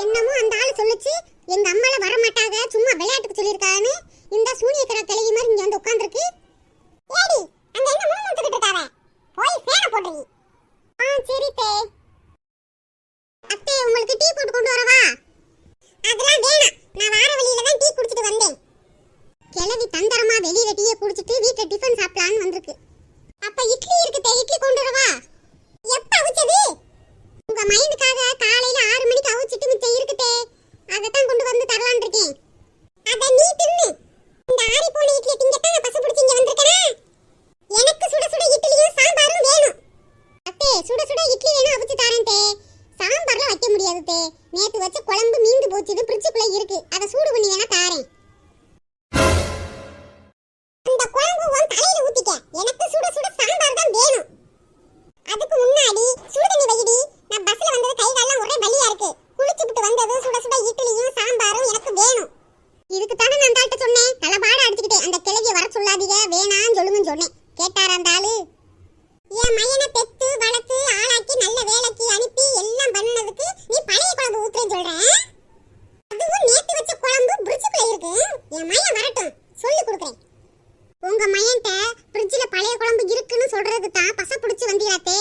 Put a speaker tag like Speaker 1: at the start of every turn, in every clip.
Speaker 1: என்னமோ அந்த ஆளு சொல்லுச்சு, எங்க அம்மால வர மாட்டாங்க, சும்மா விளையாட்டுக்கு சொல்லிருக்கான்னு. இந்த சூனியக்கர கிளவி மாதிரி இங்க வந்து உட்கார்ந்திருக்கு. ஏடி அங்க என்ன முணுமுணுத்துக்கிட்டு இருக்காவே? போய் ஃபேன போடுறீ. சரி தே. அத்தை உங்களுக்கு டீ போட்டு கொண்டு வரவா? அதெல்லாம் வேணாம், நான் வார வழியில தான் டீ குடிச்சிட்டு வந்தேன். கிளவி தந்தரமா வெளியில டீயை குடிச்சிட்டு வீட்ல டிஃபன் சாப்பிடலான்னு வந்திருக்கு. அப்ப இட்லி இருக்கு தே, இட்லி கொண்டு வரவா? எப்ப அவிச்சது? உங்க மைண்டுக்காக காலையில 6 மணிக்கு அவிச்சிட்டு மிச்சம் இருக்குதே, அதத்தான் கொண்டு வந்து தரலான்னு இருக்கேன். அத நீ தின்னு. இந்த ஆறி போன இட்லி திங்கத்தான் நான் பசு பிடிச்சி இங்க வந்திருக்கேன். எனக்கு சுட சுட இட்லியும் சாம்பாரும் வேணும். அத்தே சுட சுட இட்லி வேணும், அவிச்சு தரேன் தே. சாம்பார்ல வைக்க முடியாது தே, நேத்து வச்ச குழம்பு மீந்து போச்சுது, ஃப்ரிட்ஜுக்குள்ள இருக்கு. அத சூடு பண்ணி வேணா தாரேன். அந்த குழம்பு உன் தலையில ஊத்திக்க. எனக்கு சுட சுட சாம்பார் தான் வேணும். அதுக்கு முன்னாடி சுடு தண்ணி வைடி. நான் பஸ்ல வந்தது கை கால்லாம் ஒரே வலியா இருக்கு. குளிச்சுட்டு வந்தது சுட சுட இட்லியும் சாம்பாரும் எனக்கு வேணும். இதுக்கு தானே நான் தாள்கிட்ட சொன்னேன், தலபாட அடிச்சுக்கிட்டே அந்த கிளவியை வர சொல்லாதீங்க, வேணான்னு சொல்லுங்கன்னு சொன்னேன். கேட்டாரா அந்த ஆளு? என் மையனை பெத்து வளர்த்து ஆளாக்கி நல்ல வேலைக்கு அனுப்பி எல்லாம் பண்ணதுக்கு நீ பழைய குழம்பு ஊத்துறேன்னு சொல்றேன். அதுவும் நேத்து வச்ச குழம்பு ஃப்ரிட்ஜுக்குள்ள இருக்கு. என் மையன் வரட்டும், சொல்லி கொடுக்குறேன். உங்க மையன்ட்ட ஃப்ரிட்ஜ்ல பழைய குழம்பு இருக்குன்னு சொல்றதுக்கு தான் பச பிடிச்சி வந்தீராத்தே.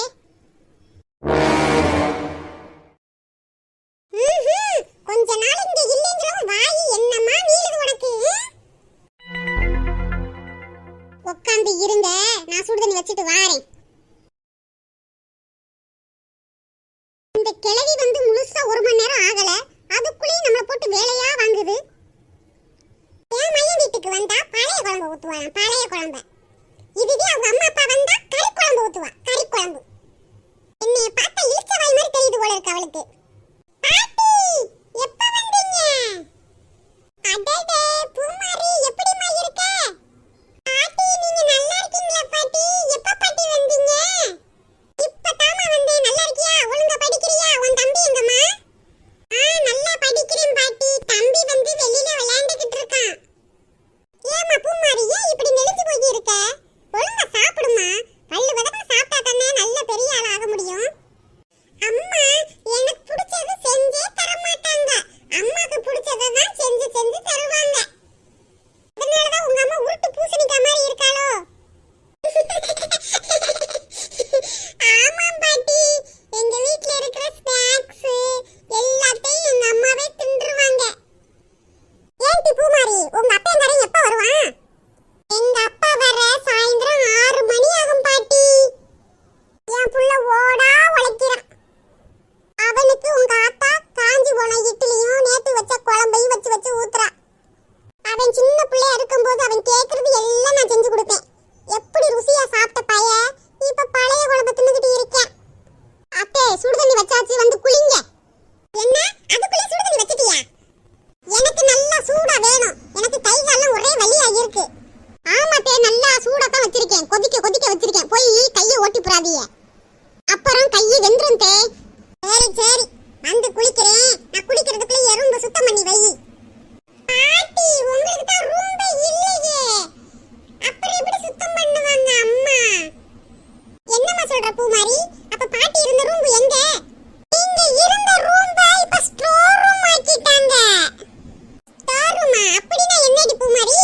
Speaker 1: கொஞ்ச நாள் இங்க இல்லைங்கறவ வாயி என்னமா நீளுது உனக்கு? உட்கார்ந்து இருங்க, நான் சுடு தண்ணி வச்சிட்டு வாரேன். இந்த கிளவி வந்து முழுசா 1 மணி நேரம் ஆகல, அதுக்குள்ளேயே நம்மள போட்டு வேலையா வாங்குது. என் மையன் வீட்டுக்கு வந்தா பழைய குழம்பு ஊத்துவான், பழைய குழம்பு. இதுவே அவங்க அம்மா அப்பா வந்தா கறி குழம்பு ஊத்துவா, கறி குழம்பு. என்னைய பார்த்தா இழுச்ச வாய் மாதிரி தெரியுது போல இருக்கு அவளுக்கு. பாட்டி எப்ப வந்தீங்க? அடடே பூமாரி, எப்படிமா இருக்க? பாட்டி நீங்க நல்லா இருக்கீங்களா பாட்டி? எப்ப பாட்டி வந்தீங்க? இப்பதாமா வந்தேன். நல்லா இருக்கியா? ஒழுங்கா படிக்கிறியா? உன் தம்பி எங்கம்மா? நல்லா படிக்கிறேன் பாட்டி. தம்பி வந்து வெளியில விளையாண்டுக்கிட்டு இருக்கான். ஏமா பூமாரி, ஏன் இப்படி நெளிஞ்சு போய் இருக்க? ஒழுங்கா சாப்பிடுமா. பல்லு வதக்க சாப்பிட்டா தானே நல்ல பெரிய ஆள் ஆக முடியும். அம்மா எனக்கு பிடிச்சது செஞ்சே தர மாட்டாங்க. அம்மாக்கு பிடிச்சதை தான் செஞ்சு செஞ்சு தருவாங்க. அதனாலதான் உங்க அம்மா உருட்டு பூசணிக்காய் மாதிரி இருக்காளோ? ஆமா பாட்டி, எங்க வீட்ல இருக்கிற ஸ்நாக்ஸ் எல்லாத்தையும் எங்க அம்மாவே தின்றுவாங்க. ஏன்டி பூமாரி, உங்க அப்பா எங்க எப்ப வருவான்? எங்க அப்பா வர சாயந்தரம் 6 மணி ஆகும் பாட்டி. என் புள்ள ஓடா உழைக்கிறான். அவனுக்கு உங்க ஆத்தா காஞ்சி போன இட்லியும் நேத்து வச்ச குழம்பையும் வச்சு வச்சு ஊத்துறா. அவன் சின்ன பிள்ளையா இருக்கும்போது அவன் கேக்குறது எல்லாம் நான் செஞ்சு கொடுப்பேன். எப்படி ருசியா சாப்பிட்ட பைய இப்ப பழைய குழம்பு தின்னுகிட்டு இருக்கேன். அத்தே சுடு தண்ணி வச்சாச்சு, வந்து குளிங்க. என்ன அதுக்குள்ளே சுடு தண்ணி வச்சிட்டியா? எனக்கு நல்லா சூடா வேணும். எனக்கு கை கால்லாம் ஒரே வலியா இருக்கு. ஆமாத்தே, நல்லா சூடா தான் வச்சிருக்கேன். கொதிக்க கொதிக்க வச்சிருக்கேன். போய் கையை ஓட்டி புறாதீங்க, அப்புறம் கையை வெந்துரும் தே. சரி சரி, வந்து குளிக்கிறேன். நான் குளிக்கிறதுக்குள்ள எறும்பு சுத்தம் பண்ணி வை. பாட்டி உங்களுக்கு தான் ரூம்பே இல்லையே, அப்புறம் எப்படி சுத்தம் பண்ணுவாங்க அம்மா? என்னம்மா சொல்ற பூமாரி? அப்ப பாட்டி இருந்த ரூம் எங்க? நீங்க இருந்த ரூம்ப இப்ப ஸ்டோர் ரூம் ஆக்கிட்டாங்க. ஸ்டோர் ரூமா? அப்படினா என்னடி பூமாரி?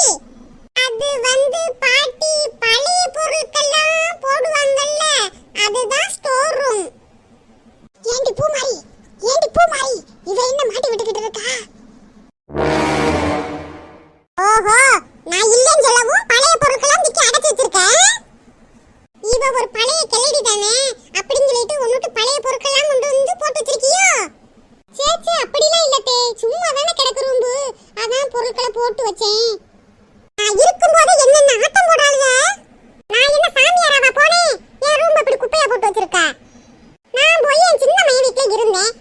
Speaker 1: அது வந்து பாட்டி பழைய பொருட்கள்லாம் போடுவாங்கல்ல, அதுதான் ஸ்டோர் ரூம். ஏண்டி பூமாரி, ஏண்டி பூமாரி, இவ என்ன மாட்டி விட்டுக்கிட்டு இருக்கா? ஓஹோ, நான் இல்லன்னு சொல்லவும் பழைய பொருட்கள்லாம் தூக்கி அடைச்சு வச்சிருக்கேன். இவ ஒரு பழைய கிளடி தானே, அப்படின்னு சொல்லிட்டு உன்னுட்டு பழைய பொருட்கள்லாம் கொண்டு வந்து போட்டு வச்சிருக்கியோ? சேச்சே, அப்படிலாம் இல்லத்தே, சும்மா தானே கிடக்கு ரூம்பு, அதான் பொருட்களை போட்டு வச்சேன். நான் இருக்கும்போது என்னென்ன ஆட்டம் போடாளுங்க. நான் என்ன சாமியாராவா போனேன்? என் ரூம் அப்படி குப்பையா போட்டு வச்சிருக்கா? நான் போய் என் சின்ன மைய வீட்ல இருந்தேன்.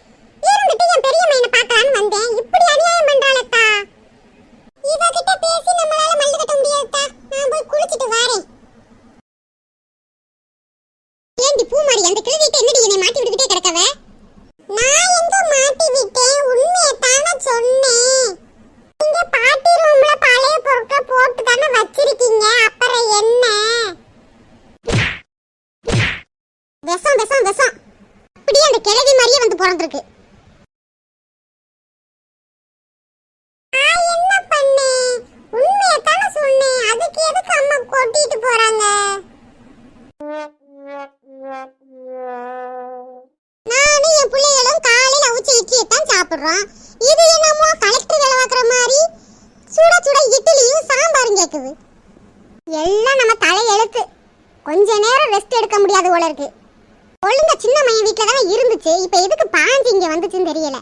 Speaker 1: இருந்துட்டு என் பெரிய மையனை பார்க்கலான்னு வந்தேன். இப்படி அநியாயம் பண்றாளத்தா. இவகிட்ட பேசி நம்மளால மல்லு கட்ட முடியாதா. நான் போய் குளிச்சிட்டு வரேன். ஏண்டி பூமாரி, அந்த கிழவிட்ட என்னடி என்னை மாட்டி விட்டுக்கிட்டே கிடக்கவ? நான் எங்க மாட்டி விட்டேன், உண்மையை தானே சொன்னேன். நீங்க பாட்டி ரூம்ல பழைய பொருட்கள் போட்டு தானே வச்சிருக்கீங்க, அப்புறம் என்ன? விஷம் விஷம் விஷம், அப்படியே அந்த கிழவி மாதிரியே வந்து பிறந்திருக்கு. சாப்பிடுறோம். இது என்னமோ கலெக்டர் வேலை பார்க்குற மாதிரி சுட சுட இட்லியும் சாம்பாரும் கேக்குது. எல்லாம் நம்ம தலையெழுத்து. கொஞ்ச நேரம் ரெஸ்ட் எடுக்க முடியாது போல இருக்கு. ஒழுங்கா சின்ன மையன் வீட்டில் தானே இருந்துச்சு, இப்போ எதுக்கு பாஞ்சு இங்கே வந்துச்சுன்னு தெரியல.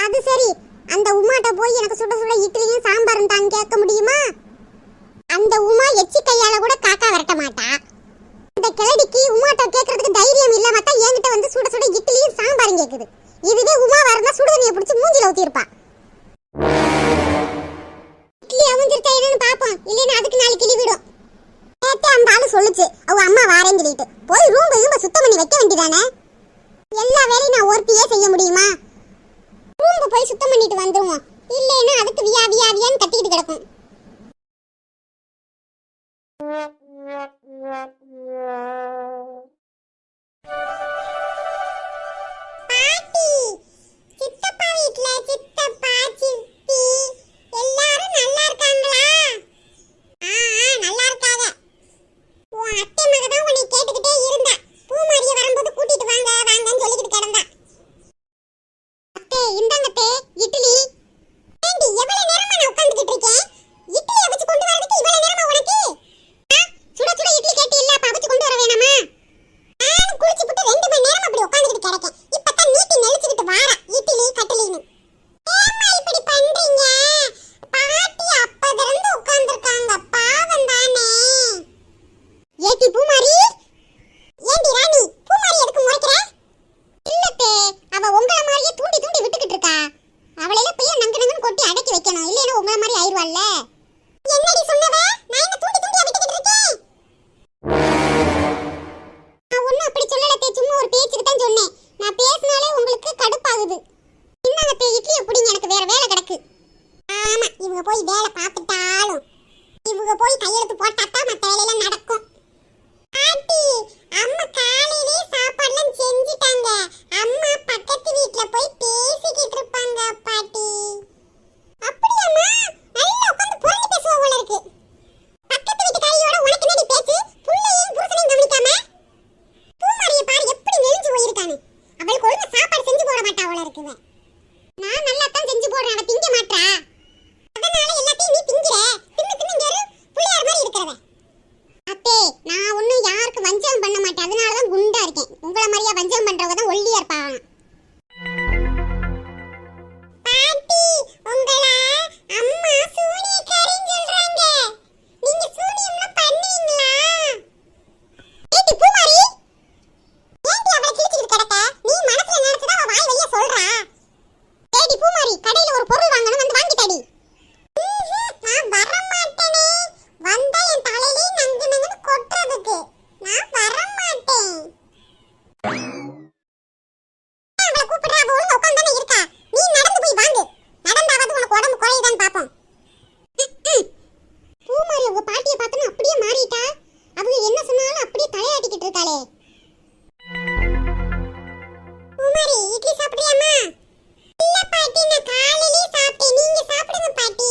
Speaker 1: அது சரி, அந்த உமாட்ட போய் எனக்கு சுட சுட இட்லியும் சாம்பாரும் தான் கேட்க முடியுமா? அந்த உமா எச்சி கையால கூட காக்கா விரட்ட மாட்டா. இந்த கிளடிக்கு உமாட்ட கேட்கறதுக்கு தைரியம் இல்ல, மத்த என்கிட்ட வந்து சுட சுட இட்லியும் சாம்பாரும் கேக்குது. இதுவே உமா வரனா சுடு தண்ணியை பிடிச்சி மூஞ்சில ஊத்திருப்பா. இட்லி அவிஞ்சிருச்சா என்னன்னு பாப்போம், இல்லைன்னா அதுக்கு நாளைக்கு கிளி விடும். நேத்தே அந்த ஆளு சொல்லுச்சு அவங்க அம்மா வாரேன்னு சொல்லிட்டு. போய் ரூம் சுத்தம் பண்ணி வைக்க வேண்டியதானே? எல்லா வேலையும் நான் ஒருத்தியே செய்ய முடியுமா? ரூம் போய் சுத்தம் பண்ணிட்டு வந்துருவோம், இல்லைன்னா அதுக்கு வியா வியா வியான்னு கத்திக்கிட்டு கிடக்கும். பாட்டி, சித்தப்பா வீட்ல சித்தப்பா சித்தி எல்லாரும் நல்லா இருக்காங்களா? நல்லா இருக்காங்க. உன் அத்தை மக தான் உன்னை கேட்டுக்கிட்டே இருந்தா. பூமாரியை வரும்போது கூட்டிட்டு வாங்க வாங்கன்னு சொல்லிக்கிட்டு கிடந்தா. அத்தை இந்தாங்க அத்தை இட்லி. ஏண்டி எவ்வளவு நேரமா நான் உட்கார்ந்துகிட்டு இருக்கேன்? இட்லியை வச்சு கொண்டு வரதுக்கு இவ்வளவு நேரமா உனக்கு? சுட சுட இட்லி கேட்டி இல்ல, அப்ப வச்சு கொண்டு வர வேணாமா? நான் குளிச்சு விட்டு 2 மணி நேரம் அப்படி உட்கார்ந்துகிட்டு கிடக்கேன். இப்பதான் நீட்டி நெளிச்சுக்கிட்டு வாரா இட்லி கட்டலின்னு. ஏம்மா இப்படி பண்றீங்க? பாட்டி அப்பதிருந்து உட்கார்ந்திருக்காங்க, பாவம் தானே. ஏட்டி பூமாரி, ஏண்டி ராணி பூமாரி எதுக்கு முறைக்கிற? இல்லத்தே, அவ உங்கள மாதிரியே தூண்டி தூண்டி விட்டுக்கிட்டு இருக்கா. அவளையில போய் நங்கு நங்குன்னு கொட்டி அடக்கி வைக்கணும், இல்லைன்னா உங்கள மாதிரி ஆயிடுவாள்ல. என்னடி சொன்னவ? நான் என்ன தூண்டி தூண்டியா விட்டுக்கிட்டு இருக்கேன்? நான் ஒன்னும் அப்படி சொல்லலத்தே, சும்மா ஒரு பேச்சுக்கு தான் சொன்னேன். நான் பேசினாலே உங்களுக்கு கடுப்பாகுது. இன்னாங்கத்தே இட்லியை பிடிங்க, எனக்கு வேற வேலை கிடக்கு. ஆமா, இவங்க போய் வேலை பார்த்துட்டாலும் இவங்க போய் கையெழுத்து போட்டாத்தான் மற்ற வேலையெல்லாம் நடக்கும். ஆண்டி, அம்மா காலையிலே சாப்பாடுலாம் செஞ்சிட்டாங்க. அம்மா பக்கத்து வீட்ல போய் பேசிக்கிட்டு இருப்பாங்க பாட்டி. அப்படியாம்மா? நல்லா உட்கார்ந்து புரண்டு பேசுவா போல இருக்கு. பக்கத்து வீட்டு காரியோட உனக்கு என்னடி பேச்சு? புள்ளையும் புருஷனையும் கவனிக்காம பூமாரியை பாரு எப்படி நெளிஞ்சு போயிருக்கானு. அவளுக்கு ஒழுங்கா சாப்பாடு செஞ்சு போட மாட்டா போல இருக்குவ. நான் நல்லா தான் செஞ்சு போடுறேன், அவ திங்க மாட்டா. அதனால எல்லாத்தையும் நீ திங்கிற. தின்னு தின்னு யாரு புள்ளையார் மாதிரி இருக்கிறவ. அத்தே, நான் ஒன்னும் யாருக்கு வஞ்சகம் பண்ண மாட்டேன், அதனால தான் குண்டா இருக்கேன். உங்கள மாதிரியா வஞ்சகம் பண்றவங்க தான் ஒல்லியா இருப்பாங்க. பாட்டி, உங்கள அம்மா சூனியக்காரின்னு சொல்றாங்க. நீங்க சூனியம்லாம் பண்ணுவீங்களா? ஏடி பூமாரி, ஏண்டி அவளை கிழிச்சிட்டு கிடக்க? நீ மனசுல நினைச்சதா அவ வாய் வழியா சொல்றா. ஏடி பூமாரி, கடையில ஒரு பொருள் வாங்கணும், வந்து வாங்கிட்டடி. நான் வர மாட்டேனே. வந்தா என் தலையிலே நங்கு நங்குன்னு கொட்டுறதுக்கு. நான் வர மாட்டேன். அவளை கூப்பிடுறா, அவ ஒழுங்கா உட்கார்ந்தானே இருக்கா. நீ நடந்து போய் வாங்கு. நடந்தாவது உனக்கு உடம்பு குறையுதான்னு பாப்போம். பூமாரி உங்க பாட்டியை பார்த்தோன்னா அப்படியே மாறிட்டா. அவங்க என்ன சொன்னாலும் அப்படியே தலையாட்டிக்கிட்டு இருக்காளே. பூமாரி, இட்லி சாப்பிடுறியாம்மா? இல்ல பாட்டி, நான் காலையிலே சாப்பிட்டேன். நீங்க சாப்பிடுங்க பாட்டி.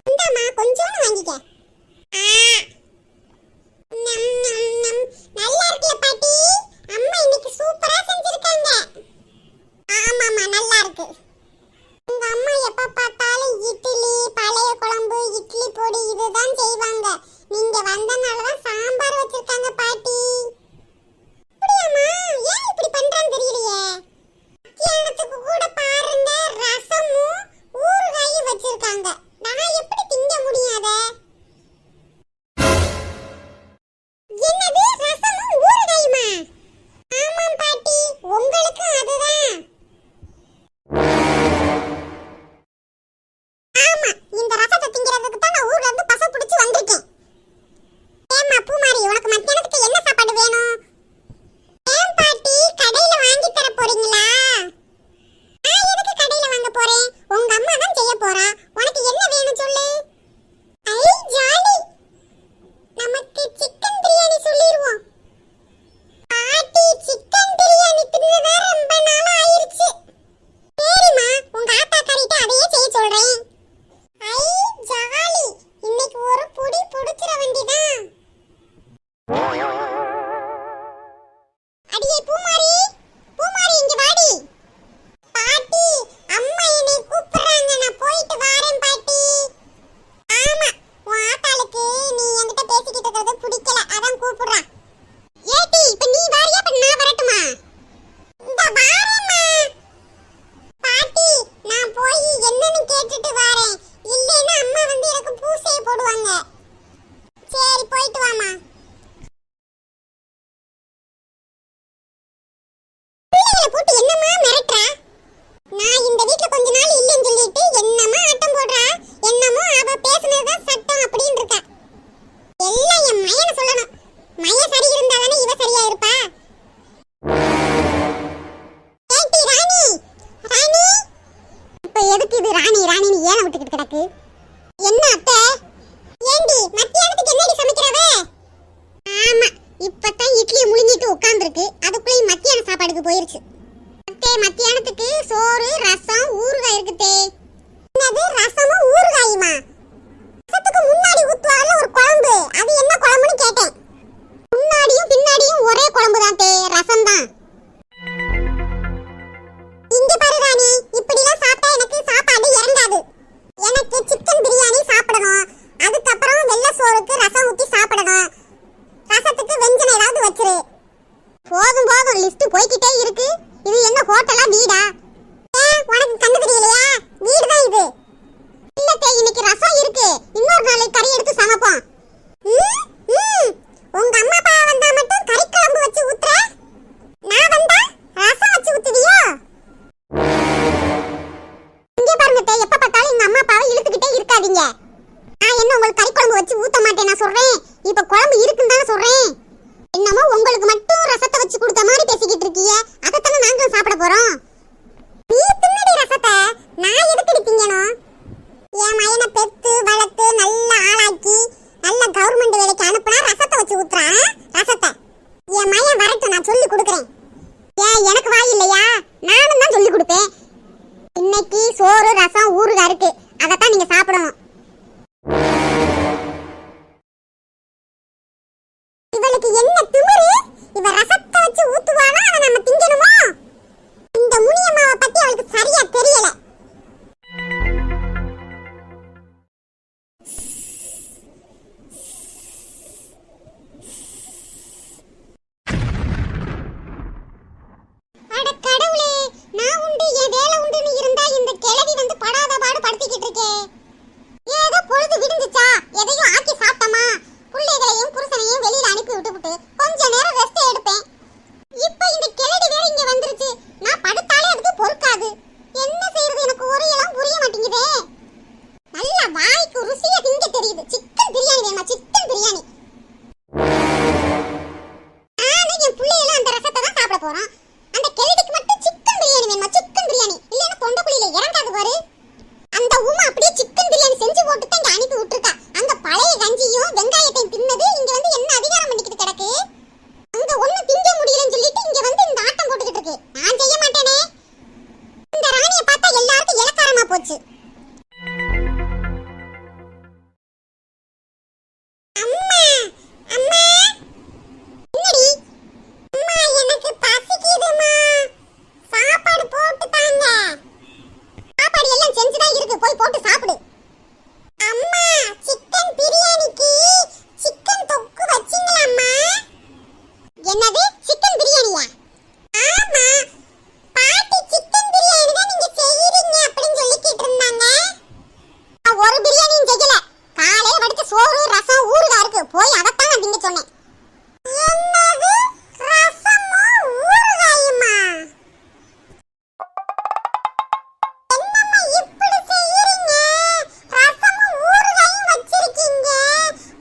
Speaker 1: இந்தாம்மா, கொஞ்சோண்டு வாங்கிக்க. நல்லா இருக்குல்ல பாட்டி? அம்மா இன்னைக்கு சூப்பரா செஞ்சிருக்காங்க. ஆமாமா, நல்லா இருக்கு. உங்க அம்மா எப்ப பார்த்தாலும் இட்லி, பழைய குழம்பு, இட்லி பொடி இதுதான் செய்வாங்க. நீங்க வந்தனாலதான் சாம்பார் வச்சிருக்காங்க பாட்டி. அப்படியாம்மா? ஏன் இப்படி பண்றான்னு தெரியலையே. மத்தியானத்துக்கு கூட பாருங்க, ரசமும் ஊறுகாயும் வச்சிருக்காங்க. நான் எப்படி திங்க முடியாத? என்னது, ரசமும் ஊறுகாயுமா? ஆமாம் பாட்டி, உங்களுக்கு அதுதான். வேலை விட்டுக்கிட்டு கிடக்கு. என்ன அத்தை? ஏண்டி மத்தியானத்துக்கு என்னடி சமைக்கிறவ? ஆமா, இப்பதான் இட்லியை முழுங்கிட்டு உட்கார்ந்துருக்கு. அதுக்குள்ளேயும் மத்தியான சாப்பாடுக்கு போயிருச்சு. அத்தை, மத்தியானத்துக்கு சோறு, ரசம், ஊறுகாய் இருக்குதே. என்னது ரசமும் ஊறுகாயுமா? ரசத்துக்கு முன்னாடி ஊத்துவாங்கல ஒரு குழம்பு, அது என்ன குழம்புன்னு கேட்டேன். முன்னாடியும் பின்னாடியும் ஒரே குழம்பு தான் தே, ரசம் தான். இங்க பாரு ராணி, இப்படிலாம் சாப்பிட்டா எனக்கு சாப்பாடு இறங்காது. எனக்கு சிக்கன் பிரியாணி சாப்பிடணும், அதுக்கப்புறம் வெள்ளை சோறுக்கு ரசம் ஊத்தி சாப்பிடணும், ரசத்துக்கு வெஞ்சனம் ஏதாவது வச்சிரு. போதும் போதும், லிஸ்ட் போய்கிட்டே இருக்கு. இது என்ன ஹோட்டலா வீடா? உனக்கு கண்ணு தெரியலையா? வீடு தான் இது. இல்ல தே, இன்னைக்கு ரசம் இருக்கு, இன்னொரு நாளைக்கு கறி எடுத்து சமைப்போம். உங்க அம்மா அப்பா வந்தா மட்டும் கறி குழம்பு வச்சு ஊத்துற, நான் வந்தா ரசம் வச்சு ஊத்துவியோ? இங்க பாருங்க தே, எப்ப பார்த்தாலும் எங்க அம்மா அப்பாவை இழுத்துக்கிட்டே இருக்காதீங்க. நான் என்ன உங்களுக்கு கறி குழம்பு வச்சு ஊத்த மாட்டேன் நான் சொல்றேன். இப்ப குழம்பு இருக்குன்னு தானே சொல்றேன். என்னமோ உங்களுக்கு மட்டும் ரசத்தை வச்சு கொடுத்த மாதிரி பேசிக்கிட்டு இருக்கீங்க. அதைத்தானே நாங்களும் சாப்பிட போறோம். நீ தின்னடி ரசத்தை, நான் எதுக்கு திங்கணும்? என் மயனை பெத்து வளர்த்து நல்ல ஆளாக்கி நல்ல கவர்மெண்ட் வேலைக்கு அனுப்புனா ரசத்தை வச்சு ஊத்துறான். ரசத்தை என் மயன் வரட்டும், நான் சொல்லி கொடுக்குறேன். ஏன் எனக்கு வாய் இல்லையா? நானும் தான் சொல்லி கொடுப்பேன். இன்னைக்கு சோறு, ரசம், ஊறுகாய் இருக்கு, அதைத்தான் நீங்க சாப்பிடணும். இவளுக்கு என்ன திமிரு? இவ ரசத்தை வச்சு ஊத்துவானா, அதை நம்ம திங்கணுமா? இந்த முனியம்மாவை பத்தி அவளுக்கு சரியா தெரியல. அட கடவுளே, நான் உண்டு என் வேலை உண்டுன்னு இருந்தா இந்த கிழவி வந்து படாத பாடு படுத்திக்கிட்டு இருக்கே. ஏதோ பொழுது விடிஞ்சுச்சா, எதையும் ஆக்கி சாப்பிட்டமா, பிள்ளைகளையும் புருஷனையும் வெளியில அனுப்பி விட்டுவிட்டு கொஞ்ச நேரம் ரெஸ்ட் எடுப்பேன். இப்ப இந்த கிழடி வேற இங்க வந்துருச்சு. நான் படுத்தாலே அதுக்கு பொறுக்காது. என்ன செய்யறது, எனக்கு ஒரு இடம் புரிய மாட்டேங்குதே. நல்ல வாய்க்கு ருசியா திங்க தெரியுது. சிக்கன் பிரியாணி வேணுமா? சிக்கன் பிரியாணி. நானும் என் பிள்ளைகளும் அந்த ரசத்தை தான் சாப்பிட போறோம். அந்த கிழடிக்கு மட்டும் சிக்கன் பிரியாணி வேணுமா? சிக்கன் பிரியாணி இல்லைன்னா தொண்டைக்குழியில இறங்காது பாரு. அந்த உமா அப்படியே சிக்கன் பிரியாணி செஞ்சு போட்டு தான் இங்க அனுப்பி விட்டுருக்கா. அந்த பழைய கஞ்சியும் வெங்காயத்தையும் தின்னது இங்க வந்து என்ன அதிகாரம் பண்ணிக்கிட்டு கிடக்கு. அங்க ஒண்ணு திங்க முடியலன்னு சொல்லிட்டு இங்க வந்து இந்த ஆட்டம் போட்டுக்கிட்டு இருக்கு. நான் செய்ய மாட்டேனே. இந்த ராணியை பார்த்தா எல்லாருக்கும் இலக்காரமா போச்சு. அம்மா அம்மா, என்னடி? அம்மா, எனக்கு பசிக்குதுமா, சாப்பாடு போட்டு தாங்க. சாப்பாடு எல்லாம் செஞ்சுதான் இருக்கு, போய் போட்டு சாப்பிடு. அம்மா, சிக்கன் பிரியாணிக்கு சிக்கன் தொக்கு வச்சீங்களாம்மா? என்னது சிக்கன் பிரியாணியா? ஆமா, பாட்டி சிக்கன் பிரியாணி தான் நீங்க செய்யறீங்க அப்படின்னு சொல்லிக்கிட்டு இருந்தாங்க. ஒரு பிரியாணியும் செய்யல. காலையில வடிச்ச சோறு, ரசம், ஊறுகாய் இருக்கு, போய் அதைத்தான் நான் திங்க சொன்னேன். என்னது ரசமும் ஊறுகாயுமா? என்னம்மா இப்படி செய்யறீங்க? ரசமும் ஊறுகாயும் வச்சிருக்கீங்க.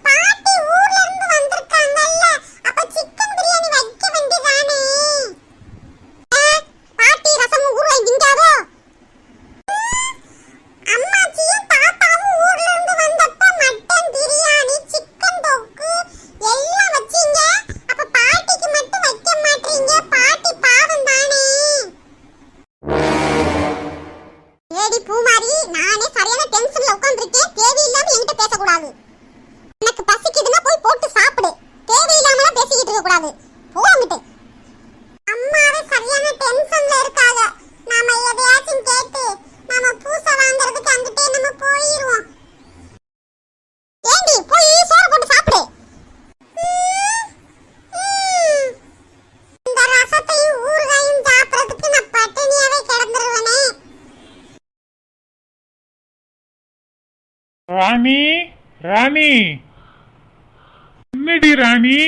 Speaker 1: பாட்டி ஊர்ல இருந்து வந்திருக்காங்கல்ல, அப்ப சிக்கன் பிரியாணி வைக்க வேண்டியதானே? பாட்டி ரசமும் ஊறுகாயும் திங்காதோ? அம்மாச்சியும் தாத்தாவும் ஊர்ல இருந்து வந்தப்ப மட்டன் பிரியாணி, சிக்கன் தொக்கு எல்லாம் வச்சீங்க. அப்ப பாட்டிக்கு மட்டும் வைக்க மாட்டீங்க? பாட்டி பாவம் தானே. ஏடி பூமாரி, நானே சரியான டென்ஷன்ல உட்கார்ந்திருக்கேன். தேவையில்லாம என்கிட்ட பேசக்கூடாது. எனக்கு பசிக்குதுன்னா போய் போட்டு சாப்பிடு. தேவையில்லாமலாம் பேசிக்கிட்டு இருக்க கூடாது. போங்கிட்டு. அம்மாவே சரியான டென்ஷன்ல இருக்காங்க. நாம எதையாச்சும் கேட்டு நாம பூசை வாங்குறதுக்கு அங்கிட்டே நம்ம போயிடுவோம். ஏண்டி போய் சோறு போட்டு சாப்பிடு. இந்த ரசத்தையும் ஊறுகாயும் சாப்பிடறதுக்கு நான் பட்டினியாவே கிடந்துருவேனே.
Speaker 2: ராணி, ராணி, என்னடி ராணி,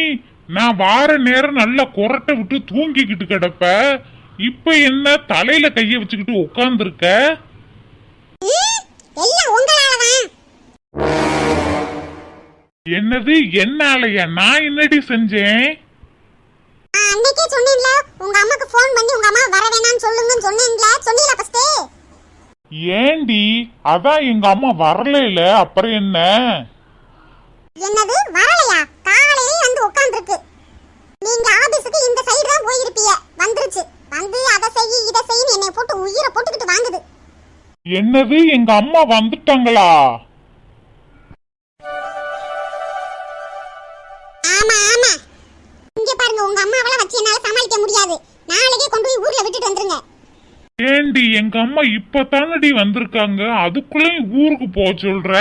Speaker 2: நான் வார நேரம் நல்லா குரட்டை விட்டு தூங்கிக்கிட்டு கிடப்ப. இப்ப என்ன தலையில கைய வச்சுக்கிட்டு உட்கார்ந்துருக்க?
Speaker 1: எல்லாம் உங்களாலதான்.
Speaker 2: என்னது என்னாலயா? நான் என்னடி செஞ்சேன்?
Speaker 1: அன்னைக்கே சொன்னேன்ல, உங்க அம்மாக்கு ஃபோன் பண்ணி உங்க அம்மா வர வேணாம்னு சொல்லுங்கன்னு சொன்னேன்ல, சொன்னீங்களா ஃபர்ஸ்ட்?
Speaker 2: ஏண்டி அதான் எங்க அம்மா வரல, அப்புறம் என்ன?
Speaker 1: என்னது வரலையா? காலையிலே வந்து உட்கார்ந்துருக்கு. நீங்க ஆபீஸ்க்கு இந்த சைடு தான் போயிருப்பீங்க. வந்துருச்சு. வந்து அதை செய் இதை செய்ன்னு என்னை போட்டு உயிரை போட்டுக்கிட்டு வாங்குது.
Speaker 2: என்னது எங்க அம்மா வந்துட்டாங்களா?
Speaker 1: ஆமா ஆமா. இங்க பாருங்க, உங்க அம்மாவெல்லாம் வச்சு என்னால சமாளிக்க முடியாது. நாளைக்கே கொண்டு போய் ஊர்ல விட்டுட்டு வந்துருங்க.
Speaker 2: ஏண்டி எங்க அம்மா இப்பதானடி வந்திருக்காங்க, அதுக்குள்ளேயும் ஊருக்கு போக சொல்ற?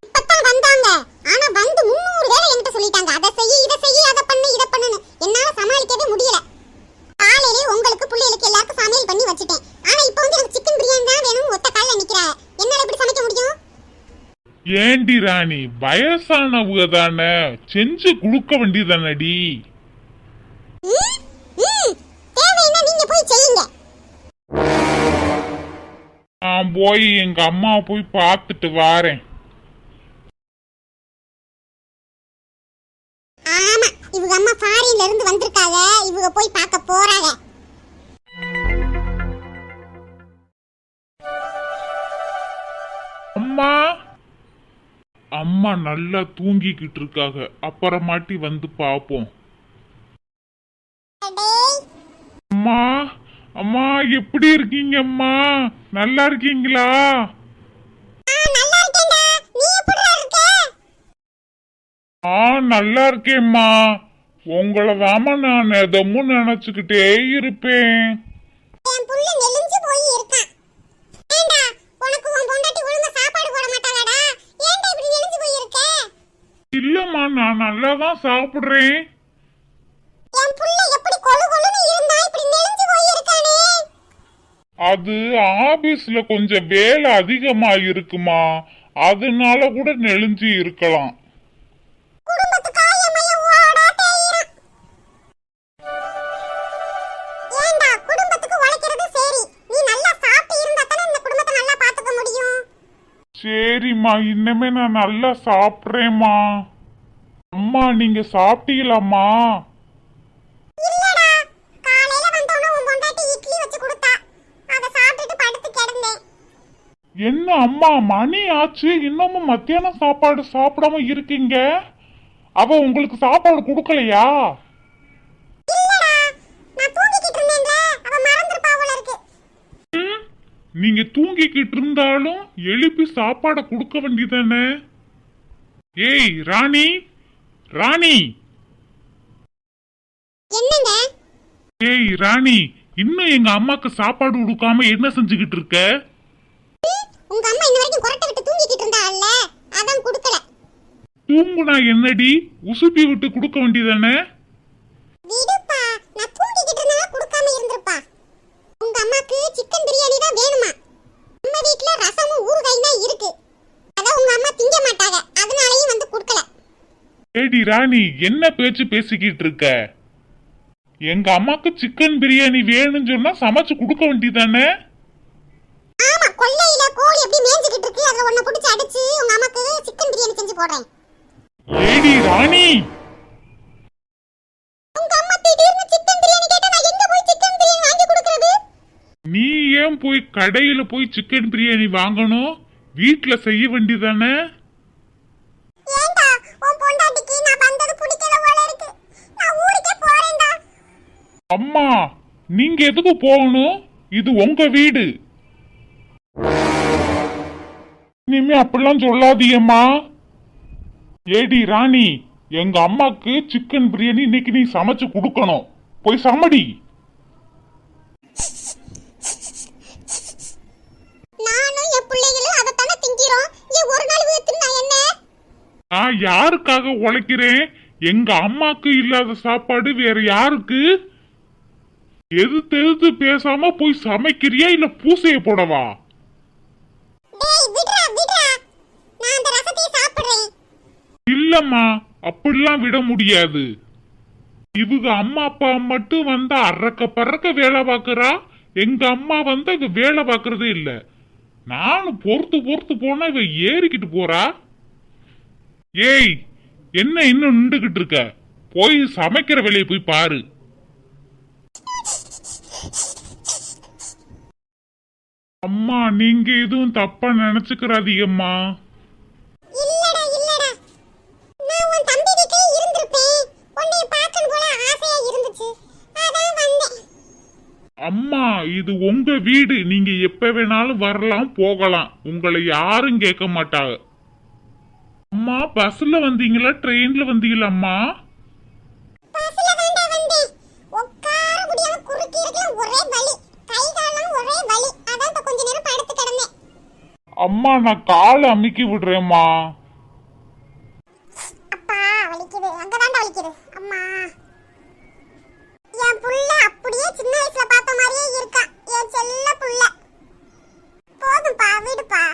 Speaker 1: இப்பதான் வந்தாங்க. ஆனா வந்து 300 வேளை என்கிட்ட சொல்லிட்டாங்க. அதை செய் இதை செய் அதை பண்ணு இதை பண்ணுன்னு என்னால சமாளிக்கவே முடியல. காலையிலே உங்களுக்கு பிள்ளைகளுக்கு எல்லாருக்கும் சமையல் பண்ணி வச்சுட்டேன். ஆனா இப்போ வந்து எனக்கு சிக்கன் பிரியாணி தான் வேணும்னு ஒத்த கால்ல நிக்கிறாங்க. என்னால எப்படி சமைக்க முடியும்?
Speaker 2: ஏண்டி ராணி, வயசானவங்க தானே, செஞ்சு குடுக்க வேண்டியதானடி.
Speaker 1: தேவைன்னா நீங்க போய் செய்யுங்க.
Speaker 2: நான் போய் எங்க அம்மாவை போய் பார்த்துட்டு வாரேன்.
Speaker 1: ஆமா, இவங்க அம்மா ஃபாரின்ல இருந்து வந்திருக்காங்க. இவங்க போய் பார்க்க போறாங்க.
Speaker 2: அம்மா அம்மா நல்லா தூங்கிக்கிட்டு இருக்காங்க, அப்புறமாட்டி வந்து பாப்போம். அம்மா அம்மா எப்படி இருக்கீங்க? அம்மா நல்லா இருக்கீங்களா? நல்லா இருக்கேம்மா. உங்களை தாமா நான் எதமும் நினைச்சுக்கிட்டே இருப்பேன். இல்லம்மா, நான் நல்லா தான் சாப்பிடுறேன். அது ஆபீஸ்ல கொஞ்சம் வேலை அதிகமா இருக்குமா, அதனால கூட நெளிஞ்சு இருக்கலாம். சரிம்மா, இன்னமே நான் நல்லா சாப்பிடுறேம்மா. அம்மா நீங்க சாப்பிட்டீங்களாம்மா? என்ன அம்மா மணி ஆச்சு, இன்னமும் மத்தியானம் சாப்பாடு சாப்பிடாம இருக்கீங்க? அவ உங்களுக்கு சாப்பாடு கொடுக்கலையா? நீங்க தூங்கிக்கிட்டு இருந்தாலும் எழுப்பி சாப்பாட கொடுக்க வேண்டியதானே? ஏய் ராணி, ராணி. ஏய் ராணி, இன்னும் எங்க அம்மாக்கு சாப்பாடு கொடுக்காம என்ன செஞ்சுக்கிட்டு இருக்க?
Speaker 1: உங்க அம்மா இன்ன வரைக்கும் கொரட்டை விட்டு தூங்கிக்கிட்டு இருந்தால்ல, அதான் கொடுக்கல.
Speaker 2: தூங்குனா என்னடி, உசுப்பி விட்டு கொடுக்க வேண்டியதானே?
Speaker 1: விடுப்பா, நான் தூங்கிக்கிட்டு இருந்தா கொடுக்காம இருந்திருப்பா. உங்க அம்மாக்கு சிக்கன் பிரியாணி தான் வேணுமா? நம்ம வீட்ல ரசமும் ஊறுகாயும் தான் இருக்கு. அத உங்க அம்மா திங்க மாட்டாங்க, அதனாலயே வந்து கொடுக்கல.
Speaker 2: ஏடி ராணி, என்ன பேச்சு பேசிக்கிட்டு இருக்க? எங்க அம்மாக்கு சிக்கன் பிரியாணி வேணும்னு சொன்னா சமைச்சு கொடுக்க வேண்டியதானே?
Speaker 1: ஆமா, கொல்லையில கோழி எப்படி மேஞ்சிக்கிட்டு இருக்கு, அத ஒண்ணு புடிச்சு அடிச்சு உங்க அம்மாக்கு சிக்கன் பிரியாணி செஞ்சு போடுறேன்.
Speaker 2: ஏடி ராணி,
Speaker 1: உங்க அம்மா திடீர்னு சிக்கன் பிரியாணி கேட்டா நான் எங்க போய் சிக்கன் பிரியாணி வாங்கி கொடுக்கிறது?
Speaker 2: நீ ஏன் போய் கடையில போய் சிக்கன் பிரியாணி வாங்கணும்? வீட்ல செய்ய வேண்டியதானே?
Speaker 1: ஏண்டா, உன் பொண்டாட்டிக்கு நான் வந்தது பிடிக்கல போல இருக்கு. நான் ஊருக்கே போறேன்டா.
Speaker 2: அம்மா நீங்க எதுக்கு போகணும்? இது உங்க வீடு. இனிமே அப்படிலாம் சொல்லாதீங்கம்மா. ஏடி ராணி, எங்க அம்மாக்கு சிக்கன் பிரியாணி இன்னைக்கு நீ சமைச்சு கொடுக்கணும். போய் சமடி.
Speaker 1: நானும் என் பிள்ளைகளும் அதை தானே திங்கிறோம். ஏன் ஒரு நாள் வீட்டுனா என்ன?
Speaker 2: நான் யாருக்காக உழைக்கிறேன்? எங்க அம்மாக்கு இல்லாத சாப்பாடு வேற யாருக்கு? எதிர்த்து பேசாம போய் சமைக்கிறியா இல்ல பூசைய போடவா?
Speaker 1: டேய் விடுடா விடுடா, நான் அந்த ரசத்தை சாப்பிடுறேன்.
Speaker 2: இல்லம்மா, அப்படிலாம் விட முடியாது. இவங்க அம்மா அப்பா மட்டும் வந்தா அரக்க பறக்க வேலை பாக்குறா. எங்க அம்மா வந்தா இவ வேலை பாக்குறதே இல்ல. நானும் பொறுத்து போனா இவ ஏறிக்கிட்டு போறா. ஏய், என்ன இன்னும் நின்றுகிட்டு இருக்க? போய் சமைக்கிற வேலையை போய் பாரு. அம்மா நீங்க எதுவும் தப்பா நினைச்சுக்கிறாதீங்கம்மா.
Speaker 1: இல்லடா இல்லடா, நான் உன் தம்பி வீட்லயே இருந்திருப்பேன். உன்னை பார்க்கணும் போல ஆசையா இருந்துச்சு, அதான் வந்தேன்.
Speaker 2: அம்மா இது உங்க வீடு, நீங்க எப்ப வேணாலும் வரலாம் போகலாம், உங்களை யாரும் கேட்க மாட்டாங்க. அம்மா பஸ்ல வந்தீங்களா ட்ரெயின்ல வந்தீங்களா அம்மா?
Speaker 1: பஸ்ல தான்டா வந்தேன். உட்கார முடியாம குறுக்கி இருக்கலாம், ஒரே வலி, கை கால்லாம் ஒரே வலி, அதான் இப்ப கொஞ்ச நேரம் படுத்து கிடந்தேன்.
Speaker 2: அம்மா நான் காலை அமுக்கி விடுறேம்மா.
Speaker 1: அப்பா வலிக்குது, அங்கதான்டா வலிக்குது. அம்மா, என் புள்ள அப்படியே சின்ன வயசுல பார்த்த மாதிரியே இருக்கான், என் செல்ல புள்ள. போதும்பா, விடுப்பா.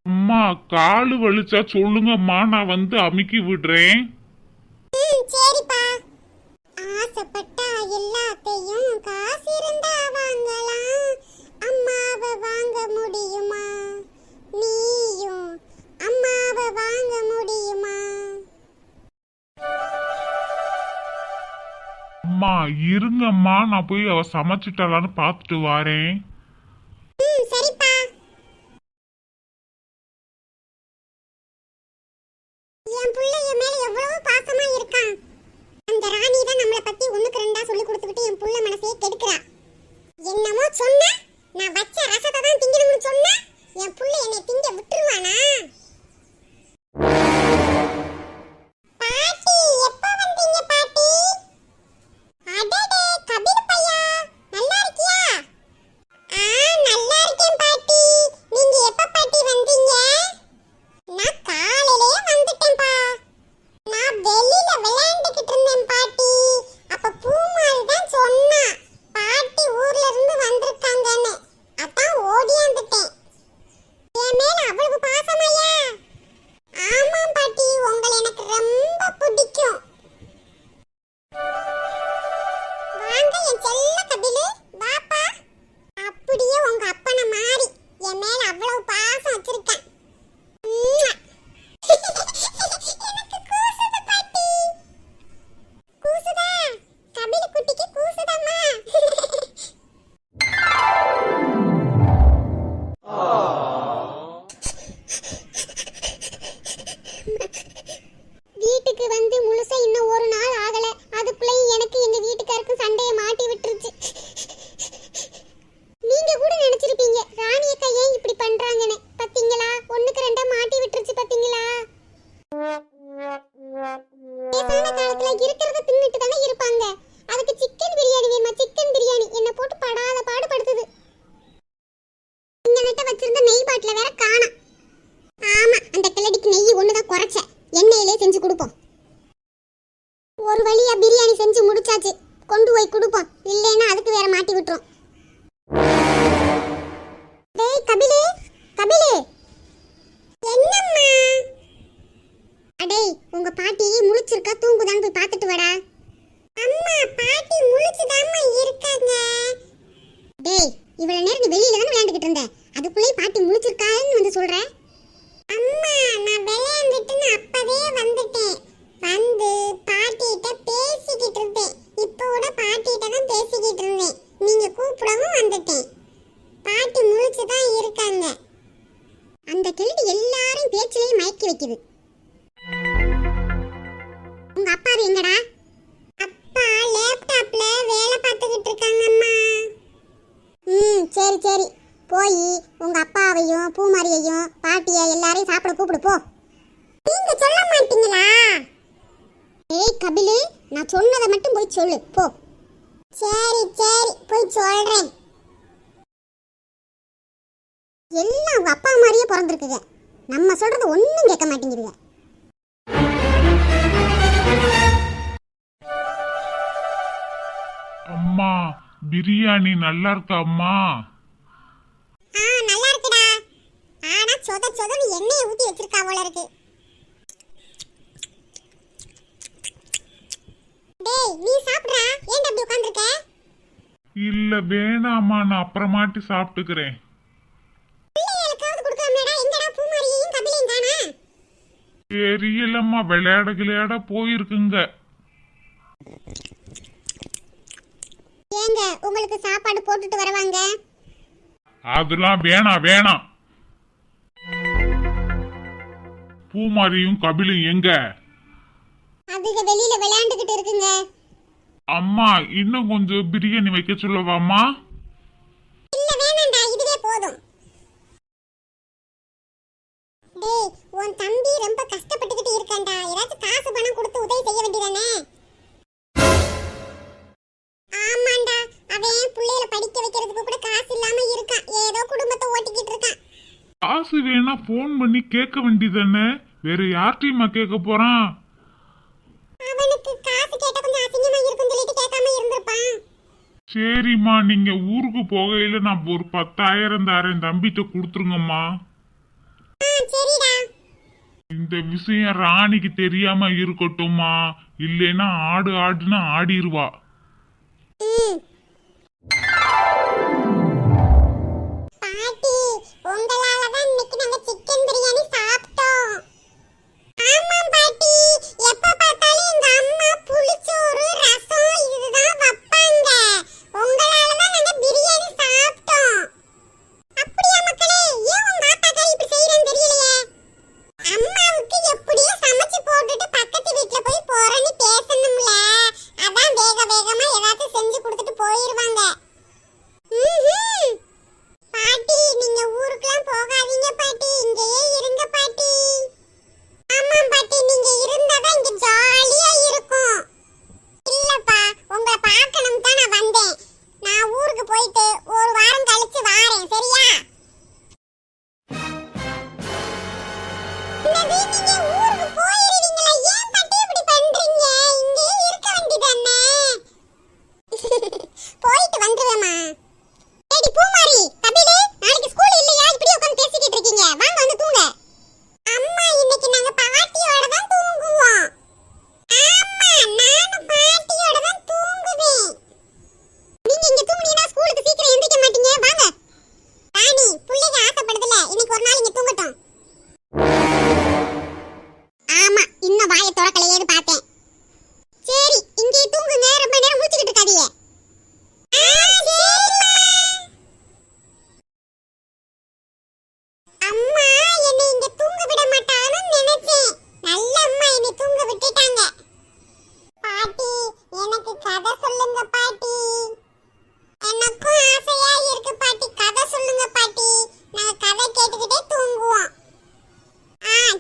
Speaker 2: அம்மா காலு வலிச்சா சொல்லுங்கம்மா, நான் வந்து அமுக்கி விடுறேன்.
Speaker 1: சரிப்பா. ஆசைப்பட்டா எல்லாத்தையும் காசு இருந்தா வாங்கலாம், அம்மாவை வாங்க முடியுமா? நீயும் அம்மாவை வாங்க முடியுமா?
Speaker 2: அம்மா இருங்கம்மா, நான் போய் அவ சமைச்சிட்டாளான்னு பார்த்துட்டு வாரேன்.
Speaker 1: சரிப்பா. என் புள்ள என் மேல எவ்வளவு பாசமா இருக்கான். அந்த ராணி தான் நம்மளை பத்தி ஒண்ணுக்கு ரெண்டா சொல்லி கொடுத்துக்கிட்டு என் புள்ள மனசையே கெடுக்கிறா. என்னமோ சொன்னா, நான் வச்ச ரசத்தை தான் திங்கணும்னு சொன்னா என் புள்ள என்னை திங்க விட்டுருவானா? பாட்டி எப்ப வந்தீங்க பாட்டி? அடடே கபில் பையா, நல்லா இருக்கியா? நல்லா இருக்கேன் பாட்டி. நீங்க எப்ப பாட்டி வந்தீங்க? நான் காலையிலே வந்துட்டேன்பா. நான் வெளியில விளையாண்டுக்கிட்டு இருந்தேன் பாட்டி. அப்ப பூமாரி தான் சொன்னா பாட்டி ஊர்ல இருந்து வந்திருக்காங்கன்னு, அதான் ஓடியாந்துட்டேன். என் மேல அவ்வளவு பாசமாயா? ஆமாம் பாட்டி, உங்களை எனக்கு ரொம்ப பிடிக்கும். வாங்க என் செல்ல கபிலு, வாப்பா. அப்படியே உங்க அப்பனை மாறி என் மேல அவ்வளவு பாசம் வச்சிருக்கேன். எனக்கு கூசுது பாட்டி. கூசுதா? கபிலு குட்டிக்கு கூசுதாம்மா? வீட்டுக்கு வந்து முழுசா இன்னும் ஒரு நாள் ஆகல, அதுக்குள்ளேயும் எனக்கு எங்க வீட்டுக்காருக்கும் சண்டையை மாட்டி விட்டுருச்சு. நீங்க கூட நினைச்சிருப்பீங்க ராணி அக்கா ஏன் இப்படி பண்றாங்கன்னு. பாத்தீங்களா, ஒண்ணுக்கு ரெண்டா மாட்டி விட்டுருச்சு பாத்தீங்களா? வயசான காலத்துல இருக்கிறத தின்னுட்டு தானே இருப்பாங்க. அதுக்கு சிக்கன் பிரியாணி வேணுமா? சிக்கன் பிரியாணி என்ன போட்டு படாத பாடுபடுத்துது. இங்க வச்சிருந்த நெய் பாட்டில வேற காணோம். ஆமா, அந்த கிளடிக்கு நெய் ஒண்ணுதான் குறைச்ச, எண்ணெயிலே செஞ்சு கொடுப்போம். ஒரு வழியா பிரியாணி செஞ்சு முடிச்சாச்சு, கொண்டு போய் கொடுப்போம். இல்லைன்னா அதுக்கு வேற மாட்டி விட்டுரும். டேய் கபிலு, கபிலு. என்னம்மா? அடேய், உங்க பாட்டி முழிச்சிருக்கா தூங்குதான்னு போய் பார்த்துட்டு வாடா. அம்மா பாட்டி முழிச்சுதாம்மா இருக்காங்க. டேய், இவ்வளவு நேரம் நீ வெளியில தான விளையாண்டுக்கிட்டு இருந்த, அதுக்குள்ளே பாட்டி முழிச்சிருக்கான்னு வந்து சொல்ற? அம்மா நான் விளையாண்டுட்டுன்னு அப்பவே வந்துட்டேன். வந்து பாட்டிகிட்ட பேசிக்கிட்டு இருந்தேன். இப்போ கூட பாட்டிகிட்ட தான் பேசிக்கிட்டு இருந்தேன். நீங்க கூப்பிடவும் வந்துட்டேன். பாட்டி முழிச்சுதான் இருக்காங்க. அந்த கிளடி எல்லாரும் பேச்சிலேயே மயக்கி வைக்குது. உங்க அப்பா எங்கடா? அப்பா லேப்டாப்ல வேலை பார்த்துக்கிட்டு இருக்காங்கம்மா. சரி சரி, போய் உங்க அப்பாவையும் பூமாரியையும் பாட்டியை எல்லாரையும் சாப்பிட கூப்பிடு போ. நீங்க சொல்ல மாட்டீங்களா? ஏய் கபிலு, நான் சொன்னதை மட்டும் போய் சொல்லு போ. சரி சரி, போய் சொல்றேன். எல்லாம் உங்க அப்பா மாதிரியே பிறந்திருக்குங்க, நம்ம சொல்றது ஒன்னும் கேட்க மாட்டேங்குதுங்க.
Speaker 2: அம்மா பிரியாணி நல்லா இருக்கா அம்மா?
Speaker 1: நல்லா இருக்குடா. ஆனா சொதன்னு எண்ணெயை ஊத்தி வச்சிருக்கா போல இருக்கு. டேய் நீ சாப்பிடுறா, ஏன்டா அப்படி உட்கார்ந்திருக்க?
Speaker 2: இல்ல வேணாம்மா, நான் அப்புறமாட்டி சாப்பிட்டுக்கிறேன்.
Speaker 1: பிள்ளைகளுக்காவது கொடுக்காமடா, எங்கடா பூமாரியையும் கபிலையும் காணா?
Speaker 2: தெரியலம்மா, விளையாட போயிருக்குங்க.
Speaker 1: ஏங்க உங்களுக்கு சாப்பாடு போட்டுட்டு வரவாங்க?
Speaker 2: அதெல்லாம் வேணாம் வேணாம். பூமாரியும் கபிலும் எங்க?
Speaker 1: அதுக்கு வெளியில விளையாண்டுகிட்டு இருக்குங்க.
Speaker 2: அம்மா இன்னும் கொஞ்சம் பிரியாணி வைக்க சொல்லவாமா?
Speaker 1: இல்ல வேணாம்டா, இதுவே போதும். டேய், உன் தம்பி ரொம்ப கஷ்டப்பட்டுக்கிட்டு இருக்கான்டா. ஏதாச்சும் காசு பணம் கொடுத்து உதவி செய்ய வேண்டியதானே? ஆமாண்டா, அவன் புள்ளைய படிக்க வைக்கிறதுக்கு கூட காசு இல்லாம இருக்கான். ஏதோ குடும்பத்தை ஓட்டிக்கிட்டு இருக்கான்.
Speaker 2: காசு வேணா போன் பண்ணி கேட்க வேண்டியதானே? வேற யார்கிட்டயுமா கேட்க போறான்?
Speaker 1: அவனுக்கு காசு கேட்டா கொஞ்சம் அசிங்கமா இருக்குன்னு சொல்லிட்டு கேட்காம இருந்திருப்பான்.
Speaker 2: சரிம்மா, நீங்க ஊருக்கு போகையில நான் ஒரு 10,000 தாரேன், தம்பிட்ட கொடுத்துருங்கம்மா.
Speaker 1: சரிடா.
Speaker 2: இந்த விஷயம் ராணிக்கு தெரியாம இருக்கட்டும்மா, இல்லைன்னா ஆடுன்னு ஆடிருவா.
Speaker 1: பாட்டி, உங்களால தான் இன்னைக்கு நாங்க சிக்கன் பிரியாணி சாப்பிட்டோம். ஆமா பாட்டி, எப்ப பார்த்தாலும் எங்க அம்மா புளிச்சோறு ரசம் இதுதான் வைப்பாங்க. உங்களால தான் நாங்க பிரியாணி சாப்பிட்டோம். அப்படியே மக்களே, ஏன் உங்க ஆத்தாக்காரி இப்படி செய்யறேன்னு தெரியலையே. அம்மாவுக்கு எப்படியோ சமைச்சு போட்டுட்டு பக்கத்து வீட்ல போய் போறேன்னு பேசணும்ல, அதான் வேக வேகமா ஏதாச்சும் செஞ்சு கொடுத்துட்டு போயிருவாங்க. பாட்டி, நீங்க ஊருக்குலாம் போகாதீங்க பாட்டி, இங்கேயே இருங்க பாட்டி. ஆமா பாட்டி, நீங்க இருந்தாதான் இங்க ஜாலியா இருக்கும். இல்லப்பா, உங்களை பார்க்கணும் தான் நான் வந்தேன். நான் ஊருக்கு போயிட்டு ஒரு வாரம் கழிச்சு வாரேன், சரியா? என்னது, நீங்க ஊருக்கு போயிருவீங்களா? ஏன் பாட்டி இப்படி பண்றீங்க? இங்கேயே இருக்க வேண்டியதானே? போயிட்டு வந்துருவேமா. ஏடி பூமாரி, கபிலு, நாளைக்கு ஸ்கூல் இல்லையா? இப்படி உட்கார்ந்து பேசிக்கிட்டு இருக்கீங்க. வாங்க வந்து தூங்க. அம்மா, இன்னைக்கு நாங்க பாட்டியோட தான் தூங்குவோம். ஆமா, நானும் பாட்டியோட தான் தூங்குவேன். நீங்க இங்க தூங்குனீங்கன்னா ஸ்கூலுக்கு சீக்கிரம் எந்திரிக்க மாட்டீங்க. வாங்க. ராணி, புள்ளைங்க ஆசைப்படுதுல, இன்னைக்கு ஒரு நாள் இங்க தூங்கட்டும். ஆமா, இன்னும் வாயை திறக்கலையேன்னு பார்த்தேன். சரி, இங்கே தூங்குங்க, ரொம்ப நேரம் முழிச்சுக்கிட்டு இருக்காதீங்க. அம்மா, என்னை இங்க தூங்க விட மாட்டான்னு நினைச்சேன். நல்ல அம்மா என்னை தூங்க விட்டுட்டாங்க. பாட்டி, எனக்கு கதை சொல்லுங்க பாட்டி. எனக்கும் ஆசையா இருக்கு பாட்டி, கதை சொல்லுங்க பாட்டி. நாங்க கதை கேட்டுக்கிட்டே தூங்குவோம்.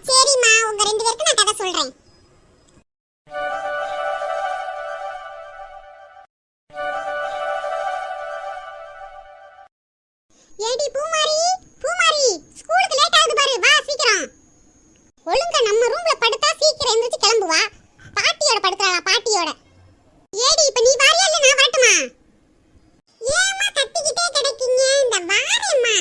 Speaker 1: சரிம்மா, உங்க 2 பேருக்கு நான் கதை சொல்றேன். ஏடி பூமாரி, பூமாரி, ஸ்கூலுக்கு லேட் ஆகுது பாரு, வா சீக்கிரம். ஒழுங்கா நம்ம ரூம்ல படுத்தா சீக்கிரம் எந்திரிச்சு கிளம்பு வா. பாட்டியோட படுத்துறாளா, பாட்டியோட. ஏடி, இப்ப நீ வாரியா இல்ல நான் வரட்டுமா? ஏம்மா கத்திக்கிட்டே கிடைக்கீங்க? இந்த வாரேம்மா.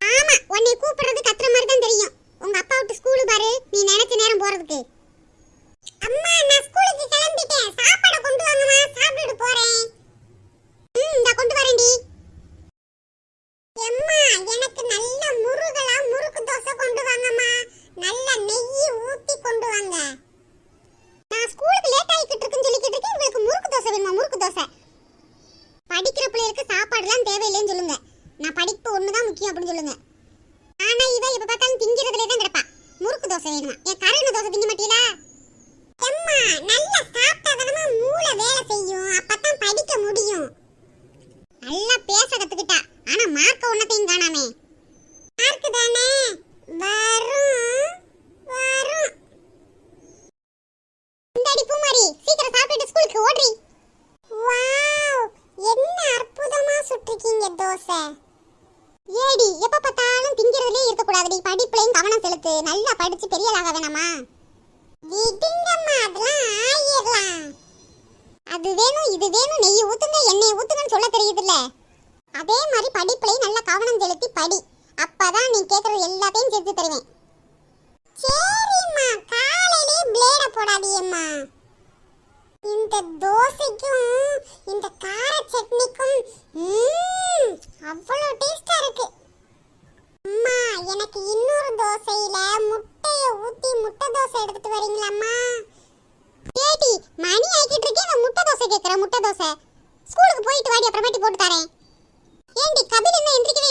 Speaker 1: ஆமா, உன்னை கூப்பிடுறது கத்துற மாதிரி தான் தெரியும். உங்க அப்பா விட்டு ஸ்கூலு பாரு, நீ நினைச்ச நேரம் போறதுக்கு. அம்மா, நான் ஸ்கூலுக்கு கிளம்பிட்டேன். சாப்பாடு கொண்டு வாங்கம்மா, சாப்பிட்டுட்டு போறேன். இந்தா கொண்டு வரேன்டி. அம்மா, எனக்கு நல்ல முறுக்கு தோசை கொண்டு வாங்கம்மா. நல்ல நெய் ஊத்தி கொண்டு வாங்க. நான் ஸ்கூலுக்கு லேட் ஆகிக்கிட்டு இருக்குன்னு சொல்லிக்கிட்டு இருக்கேன். உங்களுக்கு முறுக்கு தோசை வேணுமா? முறுக்கு தோசை. படிக்கிற பிள்ளைகளுக்கு சாப்பாடுலாம் தேவையில்லைன்னு சொல்லுங்க. நான் படிப்பு ஒண்ணுதான் முக்கியம் அப்படின்னு சொல்லுங்க. ஆனா இவ எப்ப பார்த்தாலும் திங்கிறதுலே தான் கிடப்பா. முறுக்கு தோசை வேணுமா? ஏன் கரையின தோசை திங்க மாட்டீங்களா? அம்மா, நல்லா சாப்பிட்டாதானமா மூளை வேலை செய்யும், அப்பதான் படிக்க முடியும். நல்லா பேச கத்துக்கிட்டா, ஆனா மார்க்க ஒன்னத்தையும் காணாமே. மார்க் தானே வரும் வரும். இந்தடி பூமாரி, சீக்கிரம் சாப்பிட்டு ஸ்கூலுக்கு ஓடுறீ. வாவ், என்ன அற்புதமா சுட்டிருக்கீங்க தோசை. ஏடி, எப்ப பார்த்தாலும் திங்கிறதுலே இருக்க கூடாதுடி, படிப்புலயும் கவனம் செலுத்து. நல்லா படிச்சு பெரிய ஆளாக வேணாமா? விடுங்கம்மா, அதெல்லாம் ஆயிரலாம். அது வேணும் இது வேணும், நெய் ஊத்துங்க எண்ணெய் ஊத்துங்கன்னு சொல்ல தெரியுதுல்ல. அதே மாதிரி படிப்புலயும் நல்லா கவனம் செலுத்தி படி. அப்பதான் நீ கேட்கறது எல்லாத்தையும் செஞ்சு தருவேன். சரிம்மா, காலையிலே பிளேட போடாதீயம்மா. இந்த தோசைக்கும் இந்த கார சட்னிக்கும் அவ்வளோ டேஸ்டா இருக்கு. அம்மா, எனக்கு இன்னொரு தோசையில முட்டைய ஊத்தி முட்டை தோசை எடுத்துட்டு வரீங்களாம்மா? ஏடி, மணி ஆகிட்டு இருக்கே, நான் முட்டை தோசை கேட்கறேன். முட்டை தோசை ஸ்கூலுக்கு போயிட்டு வாடி, அப்புறமேட்டு போட்டு தரேன். ஏண்டி, கபில் என்ன எந்திரிக்கவே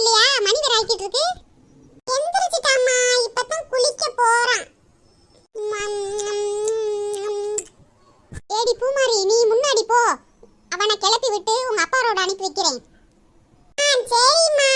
Speaker 1: போ, அவனை கிளப்பி விட்டு உங்க அப்பா ரோட அனுப்பி வைக்கிறேன். சரிம்மா.